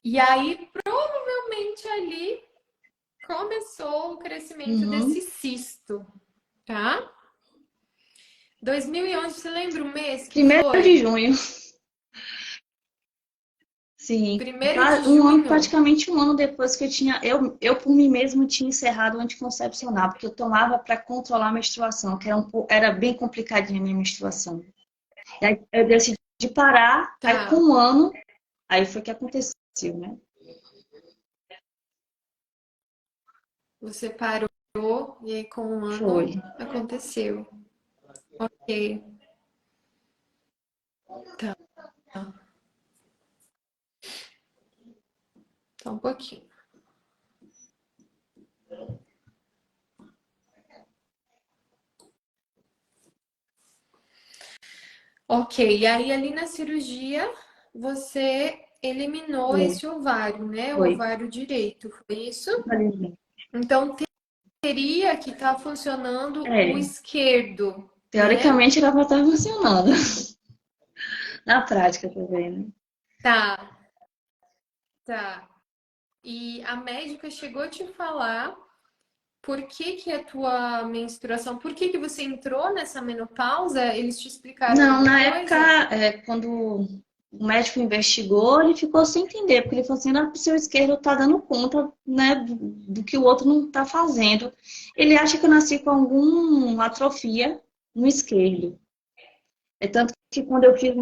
E aí provavelmente ali começou o crescimento desse uhum. cisto, tá? 2011, você lembra o mês que 1º de foi? junho, sim. 1º de Um ano, junho? praticamente um ano depois que eu por mim mesmo tinha encerrado o anticoncepcional, porque eu tomava para controlar a menstruação, que era bem complicadinha a minha menstruação. E aí eu decidi parar, aí com Tá. um ano, aí foi que aconteceu, né? Você parou e aí com um Foi. ano aconteceu. Ok. Tá. Só um pouquinho. Ok. E aí ali na cirurgia você eliminou Foi. esse ovário, né? O Foi. ovário direito, foi isso? Infelizmente. Então teria que estar funcionando o É, esquerdo, né? teoricamente era para estar funcionando. Na prática também, né? Tá, tá. E a médica chegou a te falar por que que a tua menstruação, por que que você entrou nessa menopausa? Eles te explicaram Não, alguma na época, coisa? quando o médico investigou, ele ficou sem entender, porque ele falou assim, não, o seu esquerdo tá dando conta, né, do que o outro não tá fazendo. Ele acha que eu nasci com alguma atrofia no esquerdo. É tanto que quando eu fiz...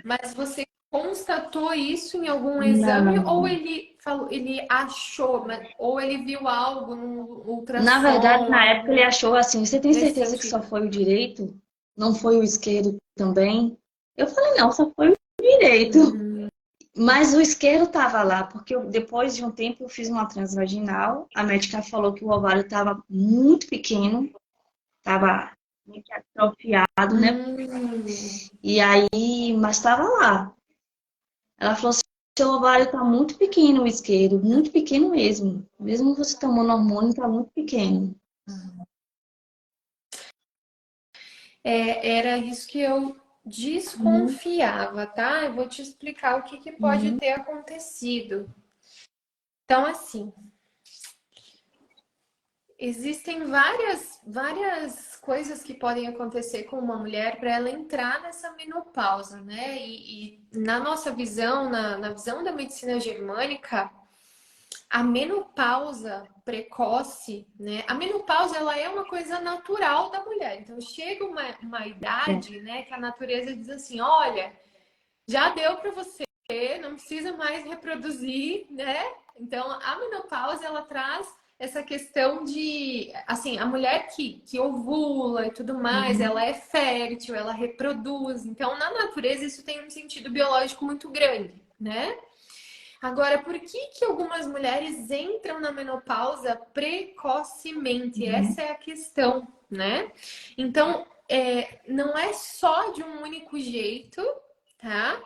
Mas você constatou isso em algum Não, exame não, ou não. ele falou, ele achou, ou ele viu algo no Na verdade, ultrassom, na época ele algo achou assim, você tem nesse certeza que só sentido? foi o direito? Não foi o esquerdo também? Eu falei, não, só foi o direito. Hum, Mas o isqueiro estava lá, porque depois de um tempo eu fiz uma transvaginal, a médica falou que o ovário estava muito pequeno, estava muito atrofiado, né? hum. E aí, mas estava lá. Ela falou assim, seu ovário está muito pequeno, o isqueiro, muito pequeno mesmo. Mesmo você tomando hormônio, está muito pequeno. Era isso que eu Uhum, desconfiava, tá? Eu vou te explicar o que que pode uhum, ter acontecido. Então, assim, existem várias coisas que podem acontecer com uma mulher para ela entrar nessa menopausa, né? E na nossa visão, na visão da medicina germânica, a menopausa precoce, né? A menopausa ela é uma coisa natural da mulher. Então chega uma é, idade, né, que a natureza diz assim, olha, já deu para você, não precisa mais reproduzir, né? Então, a menopausa, ela traz essa questão de, assim, a mulher que ovula e tudo mais, ela uhum, é fértil, ela reproduz. Então, na natureza, isso tem um sentido biológico muito grande, né? Agora, por que que algumas mulheres entram na menopausa precocemente? uhum, Essa é a questão, né? Então, não é só de um único jeito, tá?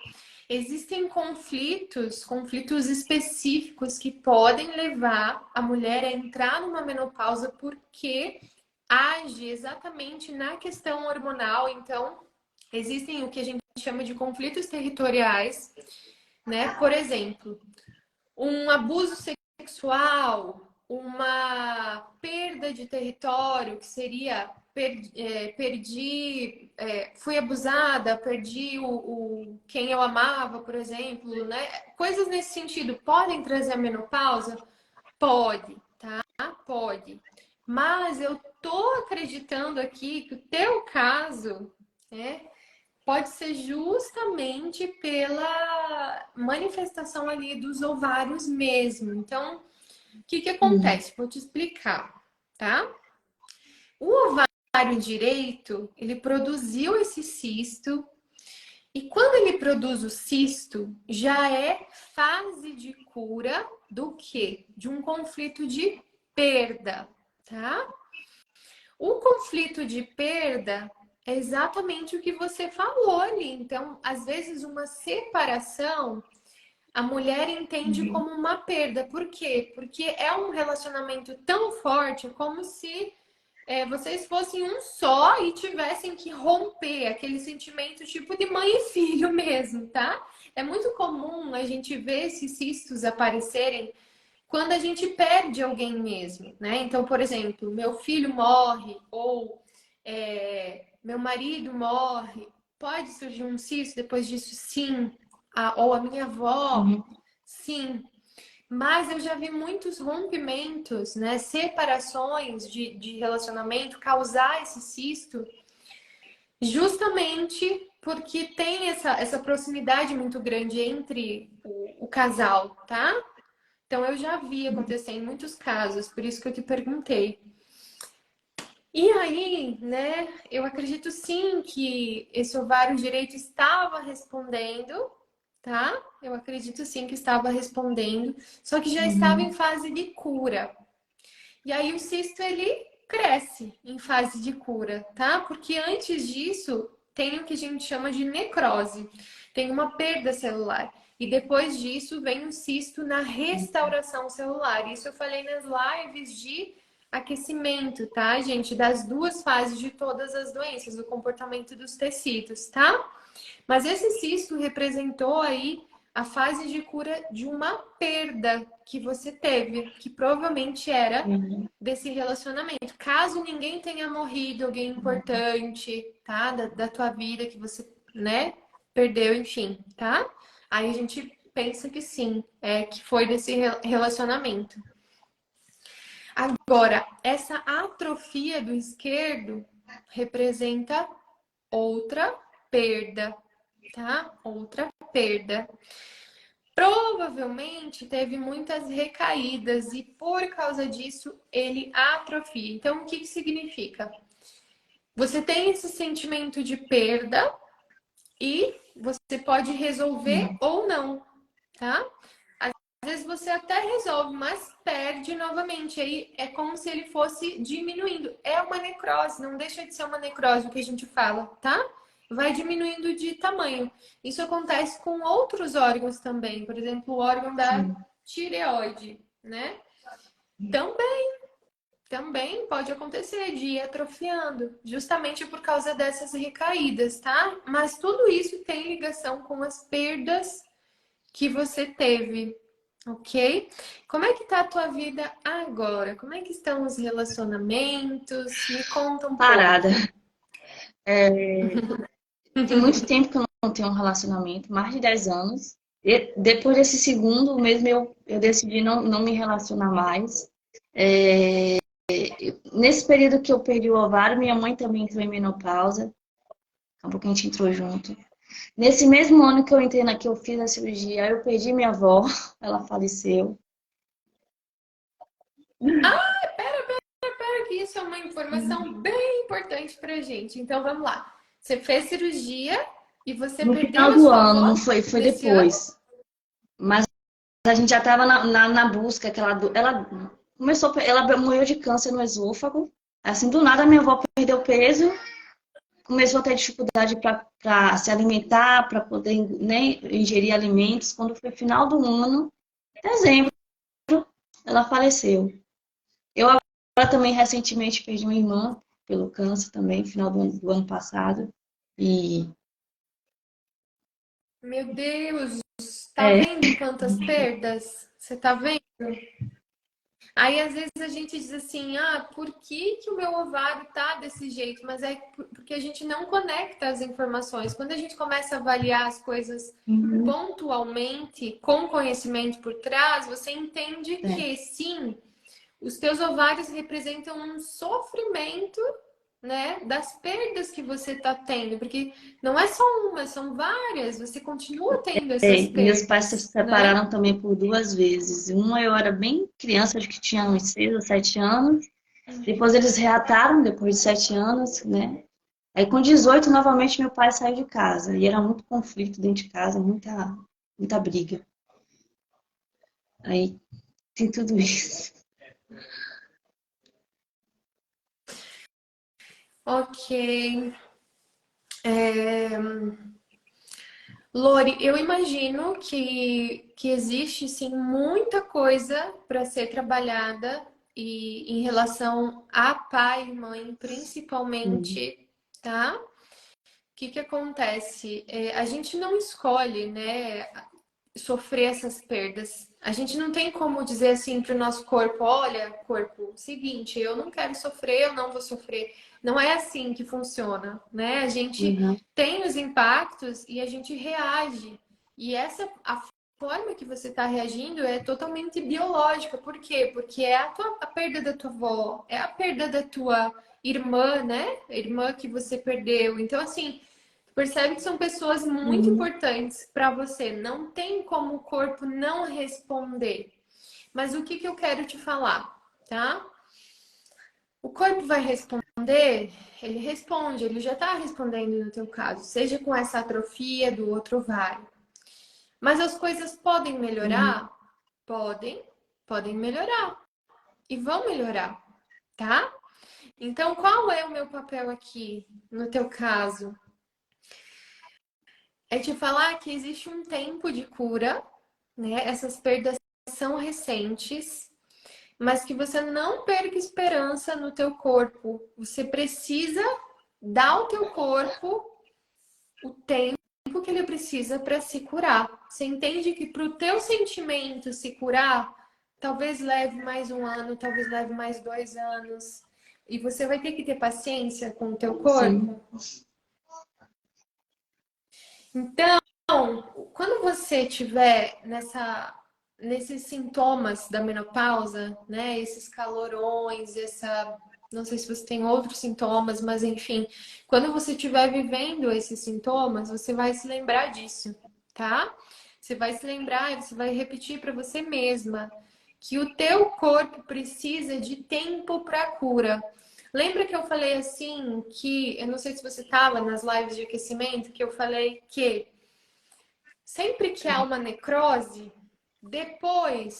Existem conflitos específicos que podem levar a mulher a entrar numa menopausa porque age exatamente na questão hormonal. Então, existem o que a gente chama de conflitos territoriais, né? Por exemplo, um abuso sexual, uma perda de território, que seria fui abusada, perdi quem eu amava, por exemplo, né? Coisas nesse sentido podem trazer a menopausa? Pode, tá? Pode. Mas eu tô acreditando aqui que o teu caso, né, pode ser justamente pela manifestação ali dos ovários mesmo. Então, o que que uhum, acontece? Vou te explicar, tá? O ovário direito, ele produziu esse cisto, e quando ele produz o cisto, já é fase de cura do quê? De um conflito de perda, tá? O conflito de perda é exatamente o que você falou ali. Então, às vezes, uma separação a mulher entende uhum, como uma perda. Por quê? Porque é um relacionamento tão forte como se vocês fossem um só e tivessem que romper aquele sentimento tipo de mãe e filho mesmo, tá? É muito comum a gente ver esses cistos aparecerem quando a gente perde alguém mesmo, né? Então, por exemplo, meu filho morre ou meu marido morre, pode surgir um cisto depois disso, sim. Ou a minha avó, Uhum. sim. Mas eu já vi muitos rompimentos, né? Separações de relacionamento causar esse cisto justamente porque tem essa proximidade muito grande entre o casal, tá? Então eu já vi acontecer em muitos casos, por isso que eu te perguntei. E aí, né, eu acredito sim que esse ovário direito estava respondendo, tá? Eu acredito sim que estava respondendo, só que já estava em Uhum. fase de cura. E aí o cisto ele cresce em fase de cura, tá? Porque antes disso tem o que a gente chama de necrose, tem uma perda celular. E depois disso vem o cisto na restauração celular. Isso eu falei nas lives de aquecimento, tá, gente? Das duas fases de todas as doenças, do comportamento dos tecidos, tá? Mas esse cisto representou aí a fase de cura de uma perda que você teve, que provavelmente era Uhum. desse relacionamento. Caso ninguém tenha morrido, alguém importante, tá? Da tua vida que você, né, perdeu, enfim, tá? Aí a gente pensa que sim, que foi desse relacionamento. Agora, essa atrofia do esquerdo representa outra perda, tá? Outra perda. Provavelmente teve muitas recaídas e por causa disso ele atrofia. Então, o que que significa? Você tem esse sentimento de perda e você pode resolver ou não, tá? Às vezes você até resolve, mas perde novamente. Aí é como se ele fosse diminuindo. É uma necrose, não deixa de ser uma necrose o que a gente fala, tá? Vai diminuindo de tamanho. Isso acontece com outros órgãos também. Por exemplo, o órgão da Sim. tireoide, né? Também pode acontecer de ir atrofiando, justamente por causa dessas recaídas, tá? Mas tudo isso tem ligação com as perdas que você teve, ok? Como é que tá a tua vida agora? Como é que estão os relacionamentos? Me conta um Parada. pouco. Tem muito tempo que eu não tenho um relacionamento, mais de 10 anos. E depois desse segundo mesmo, eu decidi não me relacionar mais. Nesse período que eu perdi o ovário, minha mãe também entrou em menopausa. Acabou que a gente entrou junto. Nesse mesmo ano que eu entrei que eu fiz a cirurgia, eu perdi minha avó, ela faleceu. Claro que isso é uma informação bem importante pra gente. Então vamos lá. Você fez cirurgia e você No perdeu final a do sua ano, não avó foi, foi nesse ano? depois. Mas a gente já estava na busca, que ela começou, ela morreu de câncer no esôfago. Assim, do nada, minha avó perdeu peso, começou a ter dificuldade para se alimentar, para poder, né, ingerir alimentos. Quando foi final do ano, dezembro, ela faleceu. Eu agora também recentemente perdi uma irmã pelo câncer também, final do ano passado. E Meu Deus, tá é, vendo quantas perdas? Você tá vendo? Aí às vezes a gente diz assim, por que que o meu ovário tá desse jeito? Mas é porque a gente não conecta as informações. Quando a gente começa a avaliar as coisas uhum, pontualmente, com conhecimento por trás, você entende é, que sim, os teus ovários representam um sofrimento, né, das perdas que você está tendo, porque não é só uma, são várias, você continua tendo essas meus pais se perdas, né? separaram também por duas vezes. Uma eu era bem criança, acho que tinha uns 6 ou 7 anos. Depois eles reataram, depois de 7 anos, né? Aí com 18, novamente, meu pai saiu de casa. E era muito conflito dentro de casa, muita briga. Aí tem tudo isso. Ok. Lori, eu imagino que existe sim muita coisa para ser trabalhada e em relação a pai e mãe, Sim. principalmente, tá? O que que acontece? A gente não escolhe, né, sofrer essas perdas. A gente não tem como dizer assim para o nosso corpo, olha, corpo, seguinte, eu não quero sofrer, eu não vou sofrer. Não é assim que funciona, né? A gente Uhum. tem os impactos e a gente reage. E a forma que você está reagindo é totalmente biológica. Por quê? Porque é a perda da tua avó, é a perda da tua irmã, né? A irmã que você perdeu. Então, assim, percebe que são pessoas muito Uhum. importantes para você. Não tem como o corpo não responder. Mas o que que eu quero te falar, tá? O corpo vai responder, ele responde, ele já está respondendo no teu caso, seja com essa atrofia do outro ovário. Mas as coisas podem Uhum. melhorar? Podem melhorar. E vão melhorar, tá? Então, qual é o meu papel aqui, no teu caso? É te falar que existe um tempo de cura, né? Essas perdas são recentes, mas que você não perca esperança no teu corpo. Você precisa dar ao teu corpo o tempo que ele precisa para se curar. Você entende que para o teu sentimento se curar, talvez leve mais um ano, talvez leve mais 2 anos. E você vai ter que ter paciência com o teu Sim. corpo. Então, quando você tiver nesses sintomas da menopausa, né? Esses calorões, não sei se você tem outros sintomas, mas enfim, quando você estiver vivendo esses sintomas, você vai se lembrar disso, tá? Você vai se lembrar e você vai repetir para você mesma que o teu corpo precisa de tempo para cura. Lembra que eu falei assim que, eu não sei se você estava nas lives de aquecimento, que eu falei que sempre que há uma necrose, depois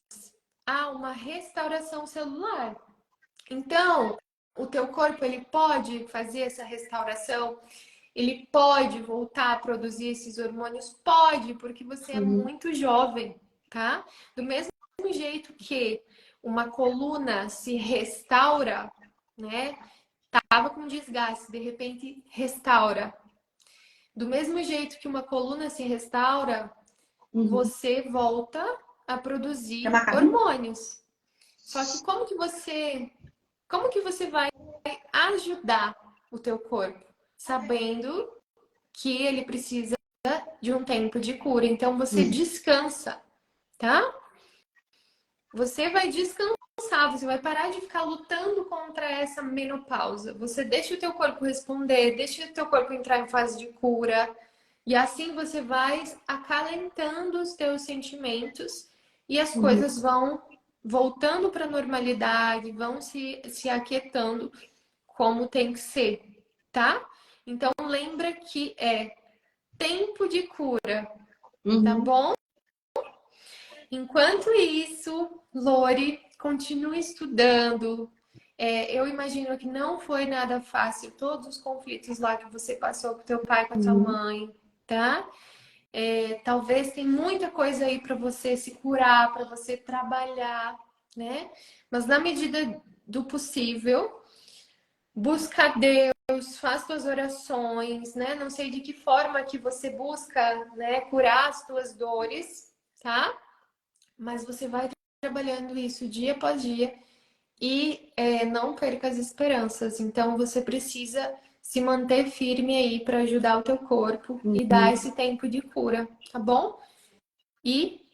há uma restauração celular. Então, o teu corpo ele pode fazer essa restauração, ele pode voltar a produzir esses hormônios, pode, porque você é Uhum. muito jovem, tá? Do mesmo jeito que uma coluna se restaura, né? Tava com desgaste, de repente restaura. Do mesmo jeito que uma coluna se restaura, Uhum. você volta a Quer produzir macarrão? hormônios. Só que como que você vai ajudar o teu corpo, sabendo que ele precisa de um tempo de cura? Então você Hum. descansa, tá? Você vai descansar, você vai parar de ficar lutando contra essa menopausa. Você deixa o teu corpo responder, deixa o teu corpo entrar em fase de cura. E assim você vai acalentando os teus sentimentos e as Uhum. coisas vão voltando para a normalidade, vão se aquietando como tem que ser, tá? Então lembra que é tempo de cura, tá Uhum. bom? Enquanto isso, Lori, continue estudando. Eu imagino que não foi nada fácil todos os conflitos lá que você passou com teu pai, com a tua Uhum. mãe, tá? Talvez tem muita coisa aí para você se curar, para você trabalhar, né? Mas na medida do possível, busca Deus, faz tuas orações, né? Não sei de que forma que você busca, né, curar as tuas dores, tá? Mas você vai trabalhando isso dia após dia e não perca as esperanças. Então você precisa se manter firme aí para ajudar o teu corpo e dar Uhum. esse tempo de cura, tá bom? E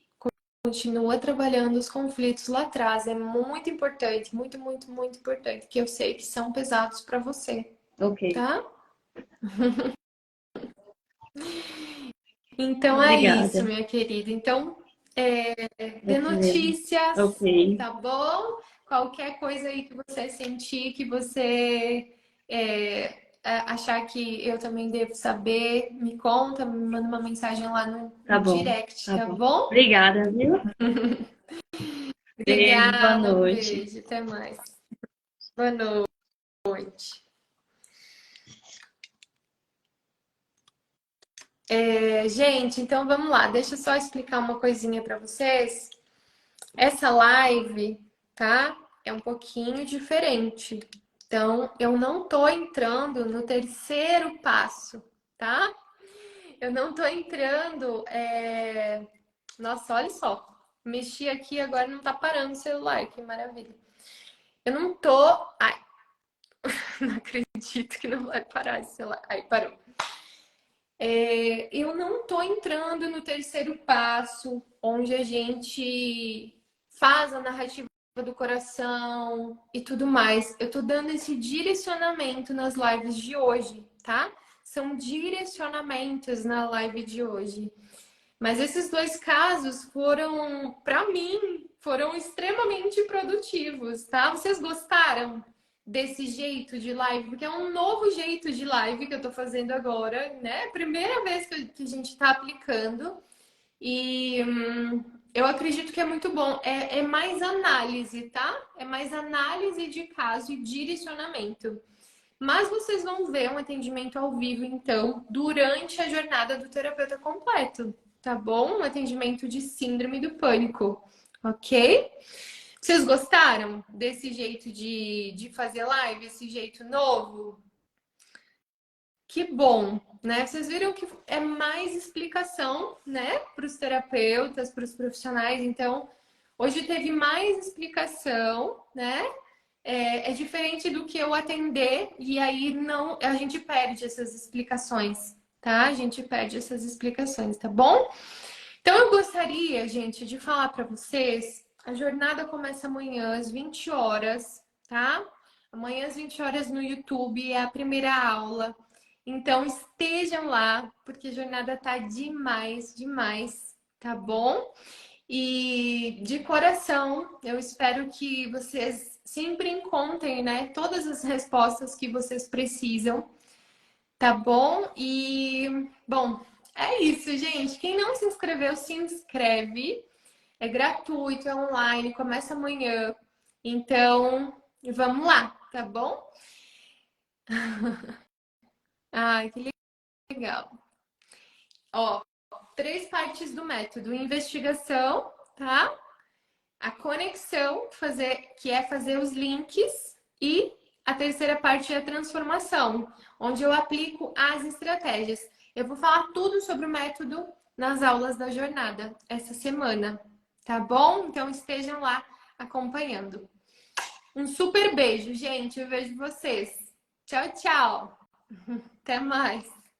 continua trabalhando os conflitos lá atrás. É muito importante, muito, muito, muito importante, que eu sei que são pesados para você, Ok. tá? Então é isso, Obrigada. minha querida. Então, dê Ok. Ok. notícias, tá bom? Qualquer coisa aí que você sentir, que você achar que eu também devo saber, me conta, me manda uma mensagem lá Tá no bom. direct, Tá tá bom. bom? Obrigada, viu? Beijo, boa Obrigada, um noite. beijo, até mais. Boa noite. Gente, então vamos lá, deixa eu só explicar uma coisinha para vocês. Essa live, tá? É um pouquinho diferente. Então, eu não tô entrando no terceiro passo, tá? Eu não tô entrando. Nossa, olha só. Mexi aqui agora não tá parando o celular, que maravilha. Eu não tô. Ai, não acredito que não vai parar esse celular. Ai, parou. Eu não tô entrando no terceiro passo, onde a gente faz a narrativa do coração e tudo mais. Eu tô dando esse direcionamento nas lives de hoje, tá? São direcionamentos na live de hoje. Mas esses dois casos foram, para mim, foram extremamente produtivos, tá? Vocês gostaram desse jeito de live? Porque é um novo jeito de live que eu tô fazendo agora, né? Primeira vez que a gente tá aplicando. E eu acredito que é muito bom. É mais análise, tá? É mais análise de caso e direcionamento. Mas vocês vão ver um atendimento ao vivo, então, durante a jornada do terapeuta completo, tá bom? Um atendimento de síndrome do pânico, ok? Vocês gostaram desse jeito de fazer live, esse jeito novo? Que bom, né? Vocês viram que é mais explicação, né, para os terapeutas, para os profissionais. Então, hoje teve mais explicação, né? É diferente do que eu atender e aí não, a gente perde essas explicações, tá? A gente perde essas explicações, tá bom? Então eu gostaria, gente, de falar para vocês, a jornada começa amanhã às 20 horas, tá? Amanhã às 20 horas no YouTube é a primeira aula. Então estejam lá, porque a jornada tá demais, demais, tá bom? E de coração, eu espero que vocês sempre encontrem, né, todas as respostas que vocês precisam, tá bom? E, bom, é isso, gente. Quem não se inscreveu, se inscreve. É gratuito, é online, começa amanhã. Então, vamos lá, tá bom? Ai, que legal. Ó, três partes do método: investigação, tá? A conexão, que é fazer os links, e a terceira parte é a transformação, onde eu aplico as estratégias. Eu vou falar tudo sobre o método nas aulas da jornada essa semana, tá bom? Então estejam lá acompanhando. Um super beijo, gente. Eu vejo vocês. Tchau, tchau. Até mais.